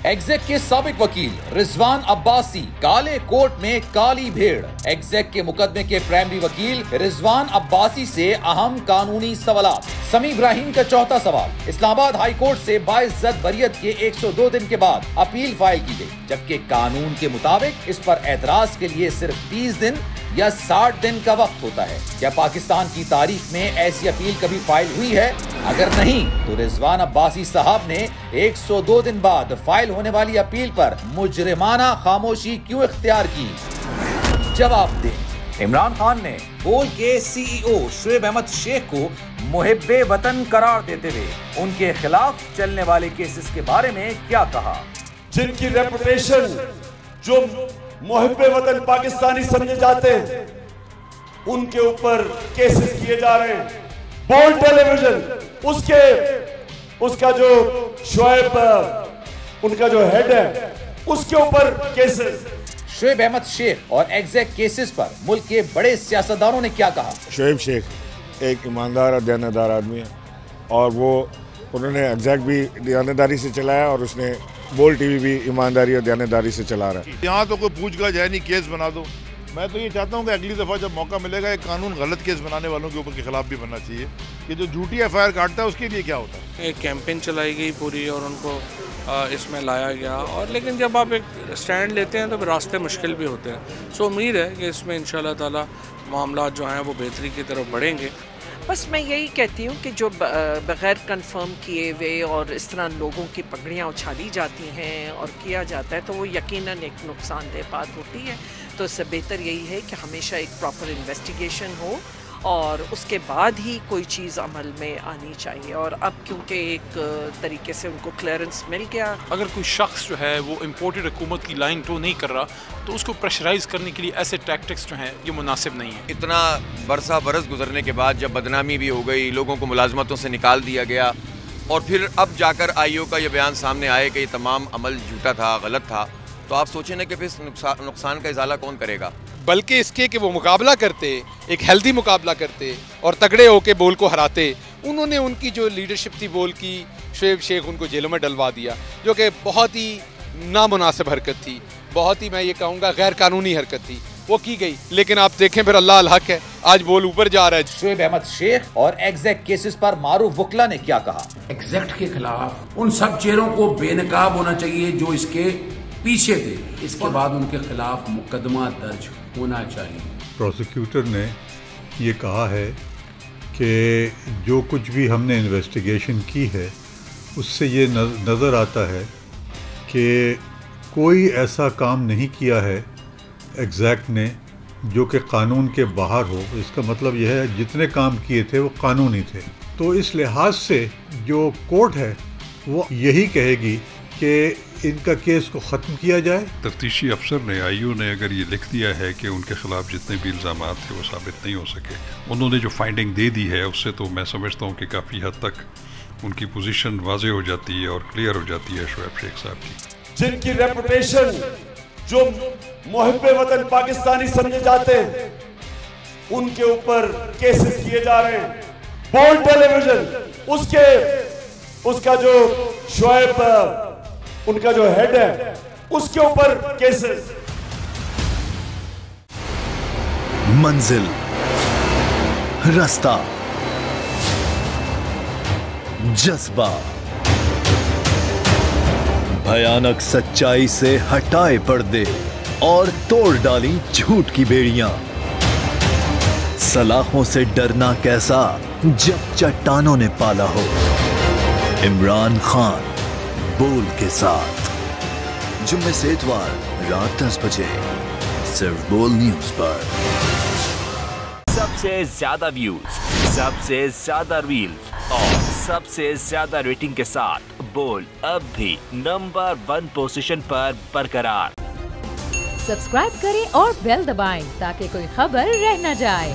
एग्जेक के साबिक वकील रिजवान अब्बासी काले कोट में काली भेड़। एग्जेक के मुकदमे के प्राइमरी वकील रिजवान अब्बासी से अहम कानूनी सवालात। समी इब्राहिम का चौथा सवाल, इस्लामाबाद हाई कोर्ट से बाइज्जत बरियत के 102 दिन के बाद अपील फाइल की गई, जबकि कानून के मुताबिक इस पर एतराज के लिए सिर्फ 30 दिन या 60 दिन का वक्त होता है। क्या पाकिस्तान की तारीख में ऐसी अपील कभी फाइल हुई है? अगर नहीं तो रिजवान अब्बासी साहब ने 102 दिन बाद फाइल होने वाली अपील पर मुजरिमाना खामोशी क्यों इख्तियार की? जवाब दें। इमरान खान ने बोल के सीईओ शुएब अहमद शेख को मुहिब्बे वतन करार देते हुए उनके खिलाफ चलने वाले केसेस के बारे में क्या कहा? जिनकी रेपुटेशन जो मुहिब्बे वतन पाकिस्तानी समझे जाते हैं, उनके ऊपर केसेस किए जा रहे हैं। बोल टेलीविजन उसका जो शुएब उनका जो हेड है उसके ऊपर केसेस। शुएब अहमद शेख और एग्जेक केसेस पर मुल्क के बड़े सियासतदानों ने क्या कहा? शुएब शेख एक ईमानदार और दयानतदार आदमी है और उन्होंने एग्जैक्ट भी दयानतदारी से चलाया और उसने बोल टीवी भी ईमानदारी और दयानतदारी से चला रहा है। यहाँ तो कोई पूछगछ है नहीं, केस बना दो। मैं तो ये चाहता हूँ कि अगली दफ़ा जब मौका मिलेगा एक कानून गलत केस बनाने वालों के ऊपर के खिलाफ भी बनना चाहिए। कि जो झूठी एफआईआर काटता है उसके लिए क्या होता है। एक कैंपेन चलाई गई पूरी और उनको इसमें लाया गया, और लेकिन जब आप एक स्टैंड लेते हैं तो रास्ते मुश्किल भी होते हैं। सो उम्मीद है कि इसमें इंशाल्लाह ताला मामला जो हैं वो बेहतरी की तरफ बढ़ेंगे। बस मैं यही कहती हूँ कि जो बग़ैर कंफर्म किए हुए और इस तरह लोगों की पगड़ियाँ उछाली जाती हैं और किया जाता है तो वो यकीनन एक नुकसानदेह बात होती है। तो इससे बेहतर यही है कि हमेशा एक प्रॉपर इन्वेस्टिगेशन हो और उसके बाद ही कोई चीज़ अमल में आनी चाहिए। और अब क्योंकि एक तरीके से उनको क्लियरेंस मिल गया, अगर कोई शख्स जो है वो इम्पोर्टेड हुकूमत की लाइन टो नहीं कर रहा तो उसको प्रेशराइज करने के लिए ऐसे टैक्टिक्स जो हैं ये मुनासिब नहीं है। इतना बरस गुजरने के बाद जब बदनामी भी हो गई, लोगों को मुलाजमतों से निकाल दिया गया और फिर अब जाकर आईओ का ये बयान सामने आए कि ये तमाम अमल झूठा था, गलत था, तो आप सोचें ना कि फिर नुकसान का इजाला कौन करेगा। बल्कि इसके कि वो मुकाबला करते, एक हेल्दी मुकाबला करते और तगड़े होके बोल को हराते। उन्होंने उनकी जो लीडरशिप थी बोल की, शुएब शेख उनको जेलों में डलवा दिया, जो कि बहुत ही नामुनासिब हरकत थी, बहुत ही मैं ये कहूँगा गैर कानूनी हरकत थी, वो की गई। लेकिन आप देखें फिर अल्लाह अल हक है, आज बोल ऊपर जा रहा है। शुएब अहमद शेख और एग्जेक केसेस पर मारूफ वकला ने क्या कहा? एग्जेक्ट के खिलाफ उन सब चेहरों को बेनकाब होना चाहिए जो इसके पीछे थे। इसके बाद उनके खिलाफ मुकदमा दर्ज होना चाहिए। प्रोसिक्यूटर ने ये कहा है कि जो कुछ भी हमने इन्वेस्टिगेशन की है उससे ये नज़र आता है कि कोई ऐसा काम नहीं किया है एग्जैक्ट ने जो कि कानून के बाहर हो। इसका मतलब यह है जितने काम किए थे वो कानूनी थे। तो इस लिहाज से जो कोर्ट है वो यही कहेगी कि इनका केस को ख़त्म किया जाए। तफ्तीशी अफसर ने, आईओ ने अगर ये लिख दिया है कि उनके खिलाफ जितने भी इल्ज़ामात थे वो साबित नहीं हो सके, उन्होंने जो फाइंडिंग दे दी है उससे तो मैं समझता हूँ कि काफ़ी हद तक उनकी पोजीशन वाज़े हो जाती है और क्लियर हो जाती है शुएब शेख साहब की। जिनकी रेपुटेशन जो मुहिब्बे वतन पाकिस्तानी समझे जाते हैं, उनके ऊपर केसेस किए जा रहे हैं। बोल टेलीविजन उसका जो शुएब उनका जो हेड है उसके ऊपर केसेस। मंजिल, रास्ता, जज्बा, भयानक सच्चाई से हटाए पर्दे और तोड़ डाली झूठ की बेड़ियां। सलाखों से डरना कैसा जब चट्टानों ने पाला हो। इमरान खान बोल के साथ जुम्मे से इतवार रात 10 बजे सिर्फ बोल न्यूज पर। सबसे ज्यादा व्यूज, सबसे ज्यादा रील्स और सबसे ज्यादा रेटिंग के साथ बोल अब भी नंबर 1 पोजीशन पर बरकरार। सब्सक्राइब करें और बेल दबाएं ताकि कोई खबर रह न जाए।